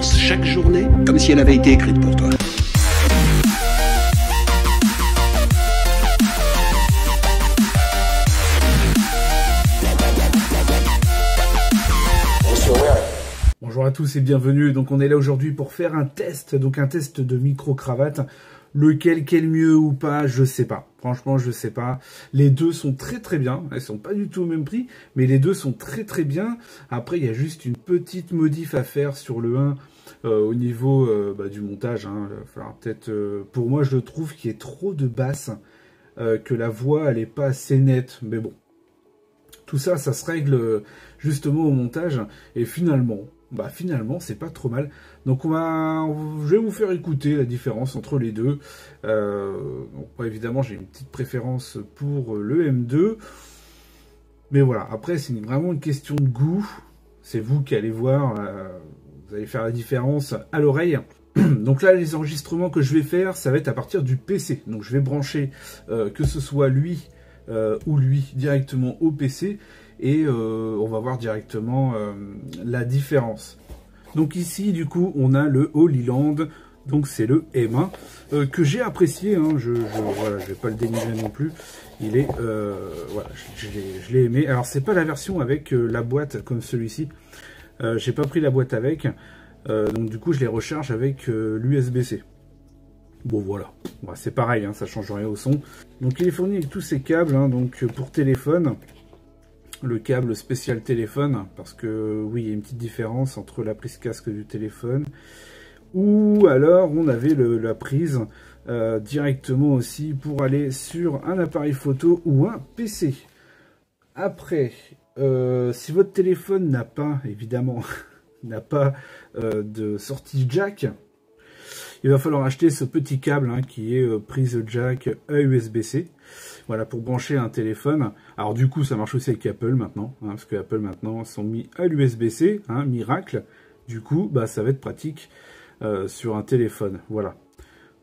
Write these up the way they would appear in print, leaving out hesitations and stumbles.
commence chaque journée comme si elle avait été écrite pour toi. Bonjour à tous et bienvenue. Donc on est là aujourd'hui pour faire un test, donc un test de micro-cravate. Lequel est le mieux ou pas, je sais pas. Franchement, je sais pas. Les deux sont très bien. Elles sont pas du tout au même prix, mais les deux sont très bien. Après, il y a juste une petite modif à faire sur le 1 au niveau du montage. Hein. Il va falloir peut-être, pour moi, je trouve qu'il y a trop de basses, que la voix elle est pas assez nette. Mais bon, tout ça, ça se règle justement au montage. Et finalement, c'est pas trop mal. Donc je vais vous faire écouter la différence entre les deux. Moi, évidemment, j'ai une petite préférence pour le M2. Mais voilà, après, c'est vraiment une question de goût. C'est vous qui allez voir. Vous allez faire la différence à l'oreille. Donc là, les enregistrements que je vais faire, ça va être à partir du PC. Donc je vais brancher, que ce soit lui ou lui, directement au PC. Et on va voir directement la différence. Donc ici, du coup, on a le Holyland, donc c'est le M1, que j'ai apprécié, hein, voilà, je vais pas le dénigrer non plus, il est, voilà, je l'ai aimé. Alors c'est pas la version avec la boîte comme celui-ci, j'ai pas pris la boîte avec, donc du coup je les recharge avec l'USB-C. Bon voilà, c'est pareil, hein, ça change rien au son. Donc il est fourni avec tous ces câbles, hein, donc pour téléphone. Le câble spécial téléphone, parce que oui, il y a une petite différence entre la prise casque du téléphone, ou alors on avait la prise directement aussi pour aller sur un appareil photo ou un PC. Après, si votre téléphone n'a pas, évidemment, n'a pas de sortie jack, il va falloir acheter ce petit câble, hein, qui est prise jack USB-C. Voilà, pour brancher un téléphone. Alors du coup, ça marche aussi avec Apple maintenant, hein, parce que Apple maintenant sont mis à l'USB-C, hein, miracle. Du coup, ça va être pratique sur un téléphone. Voilà.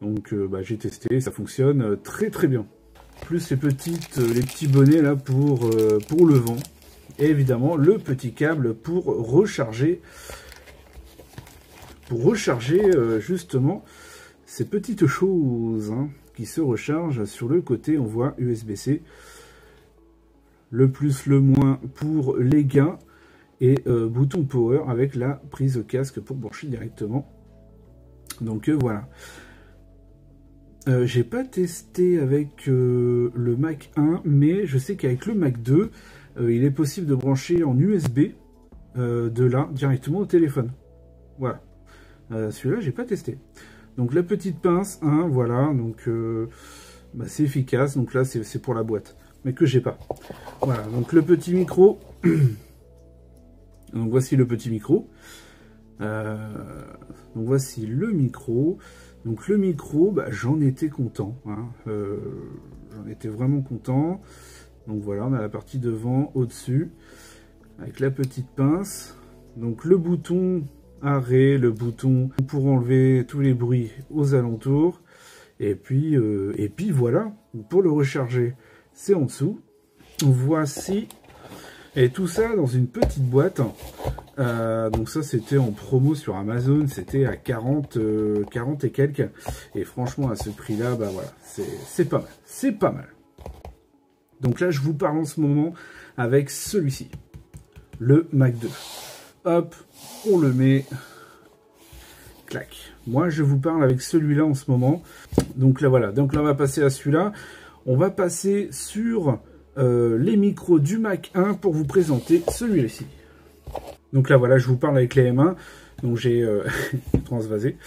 Donc j'ai testé, ça fonctionne très bien. Plus les petits bonnets là pour le vent. Et évidemment, le petit câble pour recharger. Justement ces petites choses, hein, qui se rechargent. Sur le côté, on voit USB-C, le plus, le moins pour les gains, et bouton power avec la prise casque pour brancher directement. Donc voilà. J'ai pas testé avec le Mac 1, mais je sais qu'avec le Mac 2, il est possible de brancher en USB de là directement au téléphone. Voilà. Celui-là, j'ai pas testé. Donc la petite pince, hein, voilà, donc c'est efficace. Donc là, c'est pour la boîte, mais que j'ai pas. Voilà, donc le petit micro. Donc voici le petit micro. Donc voici le micro. Donc le micro, j'en étais content, hein, j'en étais vraiment content. Donc voilà, on a la partie devant, au-dessus, avec la petite pince. Donc le bouton arrêt, le bouton pour enlever tous les bruits aux alentours, et puis voilà, pour le recharger, c'est en dessous. Voici, et tout ça dans une petite boîte. Donc ça, c'était en promo sur Amazon, c'était à 40 et quelques, et franchement à ce prix là, voilà, c'est pas mal, c'est pas mal. Donc là, je vous parle en ce moment avec celui-ci, le Mac 2. Hop, on le met, clac. Moi, je vous parle avec celui-là en ce moment. Donc là, voilà. Donc là, on va passer à celui-là. On va passer sur les micros du Mac 1 pour vous présenter celui-ci. Donc là, voilà, je vous parle avec les M1. Donc j'ai transvasé.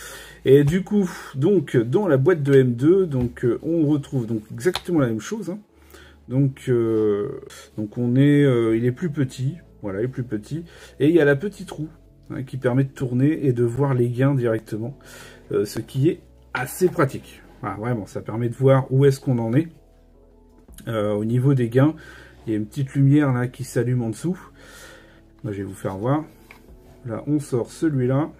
Et du coup, donc dans la boîte de M2, donc on retrouve donc exactement la même chose, hein. Donc on est, il est plus petit. Voilà, il est plus petit. Et il y a la petite roue, hein, qui permet de tourner et de voir les gains directement. Ce qui est assez pratique. Voilà, vraiment, ça permet de voir où est-ce qu'on en est. Au niveau des gains, il y a une petite lumière là qui s'allume en dessous. Moi, je vais vous faire voir. Là, on sort celui-là.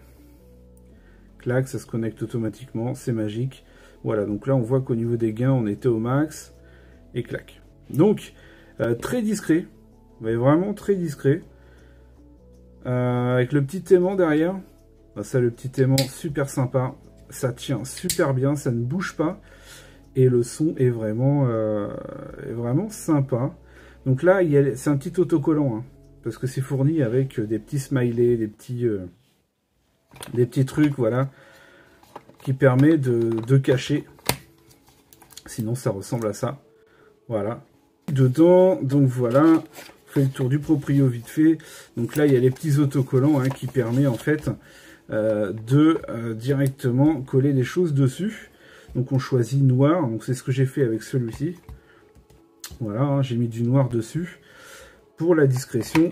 Clac, ça se connecte automatiquement. C'est magique. Voilà, donc là, on voit qu'au niveau des gains, on était au max. Et clac. Donc, très discret. Mais vraiment très discret. Avec le petit aimant derrière. Ça, le petit aimant, super sympa. Ça tient super bien, ça ne bouge pas. Et le son est vraiment sympa. Donc là, c'est un petit autocollant, hein, parce que c'est fourni avec des petits smileys, des petits trucs, voilà, qui permet de cacher. Sinon, ça ressemble à ça. Voilà. Dedans, donc voilà, on fait le tour du proprio vite fait. Donc là, il y a les petits autocollants, hein, qui permet en fait directement coller des choses dessus. Donc on choisit noir, donc c'est ce que j'ai fait avec celui-ci. Voilà, hein, j'ai mis du noir dessus. Pour la discrétion,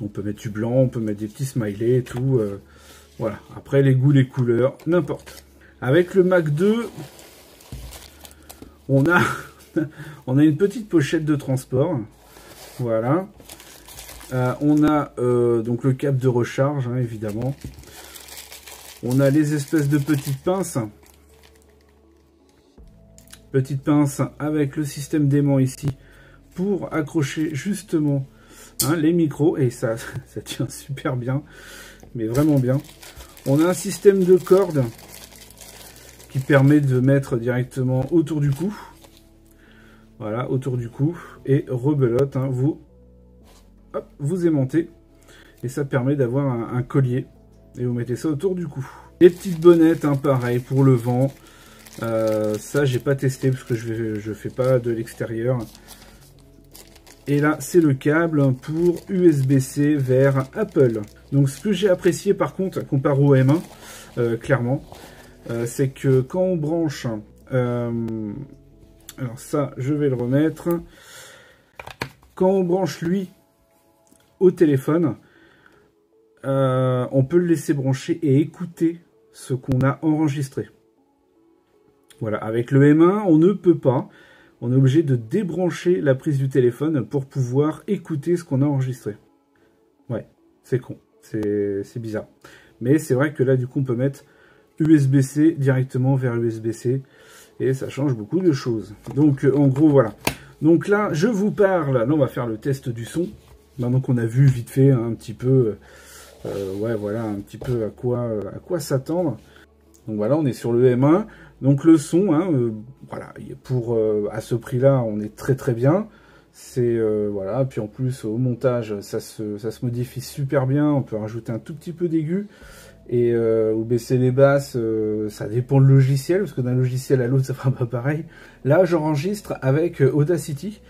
on peut mettre du blanc, on peut mettre des petits smileys et tout. Voilà, après les goûts, les couleurs, n'importe. Avec le Mac 2, on a une petite pochette de transport. Voilà. On a donc le câble de recharge, hein, évidemment. On a les espèces de petites pinces. Petite pince avec le système d'aimant ici pour accrocher justement, hein, les micros. Et ça tient super bien, mais vraiment bien. On a un système de cordes qui permet de mettre directement autour du cou. Voilà, autour du cou. Et rebelote, hein, vous aimantez. Et ça permet d'avoir un collier. Et vous mettez ça autour du cou. Les petites bonnettes, hein, pareil, pour le vent. Ça j'ai pas testé parce que je fais pas de l'extérieur. Et là c'est le câble pour USB-C vers Apple. Donc ce que j'ai apprécié par contre comparé au M1, clairement, c'est que quand on branche, alors ça je vais le remettre, quand on branche lui au téléphone, on peut le laisser brancher et écouter ce qu'on a enregistré. Voilà, avec le M1, on ne peut pas. On est obligé de débrancher la prise du téléphone pour pouvoir écouter ce qu'on a enregistré. Ouais, c'est con. C'est bizarre. Mais c'est vrai que là, du coup, on peut mettre USB-C directement vers USB-C. Et ça change beaucoup de choses. Donc, en gros, voilà. Donc là, je vous parle. Là, on va faire le test du son. Maintenant qu'on a vu vite fait, hein, un petit peu... ouais, voilà, un petit peu à quoi s'attendre. Donc voilà, on est sur le M1. Donc le son, hein, voilà, à ce prix-là, on est très très bien. C'est voilà, puis en plus au montage, ça se modifie super bien. On peut rajouter un tout petit peu d'aigu et ou baisser les basses. Ça dépend du logiciel, parce que d'un logiciel à l'autre, ça fera pas pareil. Là, j'enregistre avec Audacity.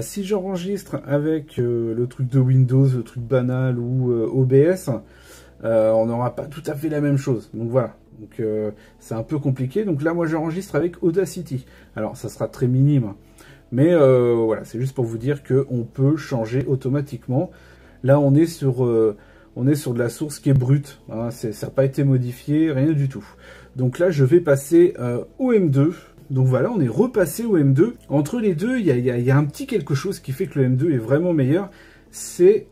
Si j'enregistre avec le truc de Windows, le truc banal ou OBS, on n'aura pas tout à fait la même chose. Donc voilà. Donc c'est un peu compliqué. Donc là, moi, j'enregistre avec Audacity. Alors, ça sera très minime. Mais voilà, c'est juste pour vous dire qu'on peut changer automatiquement. Là, on est sur de la source qui est brute. Hein, ça n'a pas été modifié, rien du tout. Donc là, je vais passer au M2. Donc voilà, on est repassé au M2. Entre les deux, il y a un petit quelque chose qui fait que le M2 est vraiment meilleur. C'est...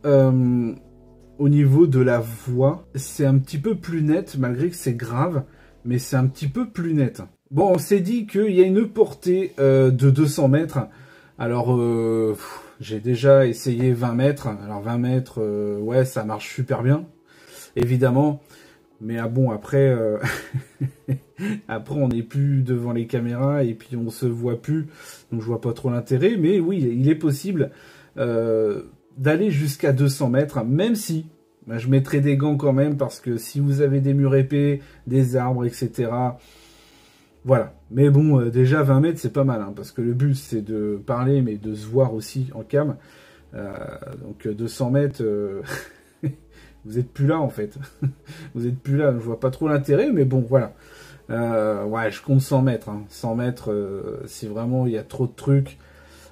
au niveau de la voix, c'est un petit peu plus net, malgré que c'est grave, mais c'est un petit peu plus net. Bon, on s'est dit qu'il y a une portée de 200 mètres. Alors, j'ai déjà essayé 20 mètres. Alors, 20 mètres, ouais, ça marche super bien, évidemment. Mais ah bon, après, après, on n'est plus devant les caméras et puis on se voit plus. Donc, je vois pas trop l'intérêt. Mais oui, il est possible... d'aller jusqu'à 200 mètres, même si je mettrai des gants quand même, parce que si vous avez des murs épais, des arbres, etc., voilà. Mais bon, déjà 20 mètres, c'est pas mal, hein, parce que le but, c'est de parler, mais de se voir aussi en cam. Donc 200 mètres, vous êtes plus là, en fait. Vous êtes plus là, je vois pas trop l'intérêt, mais bon, voilà. Ouais, je compte 100 mètres. Hein. 100 mètres, si vraiment il y a trop de trucs...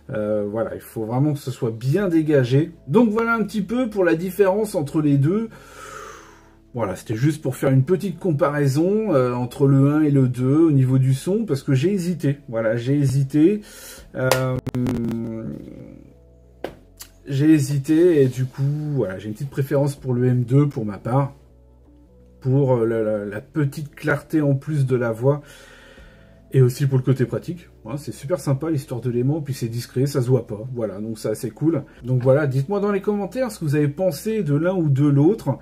voilà, il faut vraiment que ce soit bien dégagé. Donc voilà un petit peu pour la différence entre les deux. Voilà, c'était juste pour faire une petite comparaison entre le 1 et le 2 au niveau du son, parce que j'ai hésité. Voilà, j'ai hésité. J'ai hésité et du coup, voilà, j'ai une petite préférence pour le M2 pour ma part. Pour la petite clarté en plus de la voix. Et aussi pour le côté pratique, hein, c'est super sympa l'histoire de l'aimant, puis c'est discret, ça se voit pas, voilà, donc ça c'est cool. Donc voilà, dites-moi dans les commentaires ce que vous avez pensé de l'un ou de l'autre,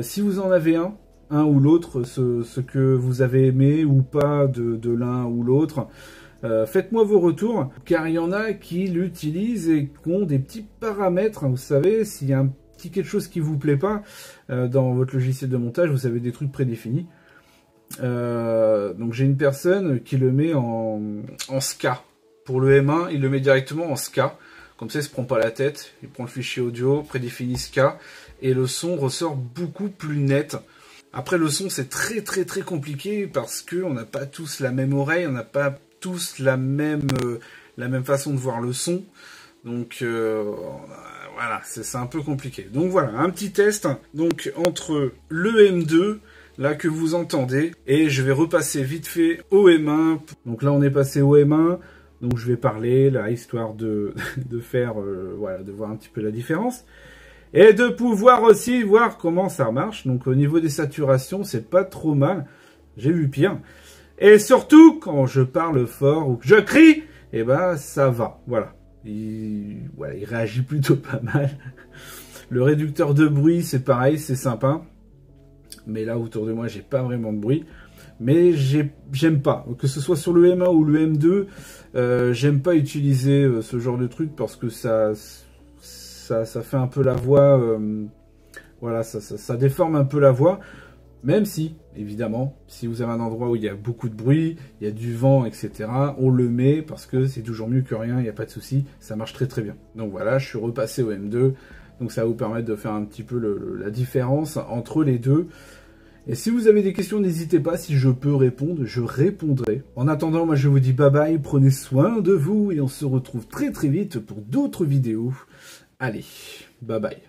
si vous en avez un, un ou l'autre, ce que vous avez aimé ou pas de l'un ou l'autre. Faites-moi vos retours, car il y en a qui l'utilisent et qui ont des petits paramètres. Vous savez, s'il y a un petit quelque chose qui vous plaît pas dans votre logiciel de montage, vous avez des trucs prédéfinis. Donc j'ai une personne qui le met en ska. Pour le M1, il le met directement en ska. Comme ça, il se prend pas la tête. Il prend le fichier audio, prédéfini ska, et le son ressort beaucoup plus net. Après, le son, c'est très compliqué parce que on n'a pas tous la même oreille, on n'a pas tous la même façon de voir le son. Donc voilà, c'est un peu compliqué. Donc voilà, un petit test donc entre le M2 là que vous entendez, et je vais repasser vite fait au M1. Donc là, on est passé au M1. Donc je vais parler là, histoire de faire, voilà, de voir un petit peu la différence. Et de pouvoir aussi voir comment ça marche. Donc au niveau des saturations, c'est pas trop mal. J'ai vu pire. Et surtout, quand je parle fort ou que je crie, eh ben ça va. Voilà. Il réagit plutôt pas mal. Le réducteur de bruit, c'est pareil, c'est sympa. Mais là, autour de moi, j'ai pas vraiment de bruit. Mais j'aime pas, que ce soit sur le M1 ou le M2, j'aime pas utiliser ce genre de truc parce que ça fait un peu la voix, voilà, ça déforme un peu la voix, même si, évidemment, si vous avez un endroit où il y a beaucoup de bruit, il y a du vent, etc., on le met parce que c'est toujours mieux que rien, il n'y a pas de souci, ça marche très bien. Donc voilà, je suis repassé au M2, donc ça va vous permettre de faire un petit peu la différence entre les deux. Et si vous avez des questions, n'hésitez pas, si je peux répondre, je répondrai. En attendant, moi je vous dis bye bye, prenez soin de vous et on se retrouve très vite pour d'autres vidéos. Allez, bye bye.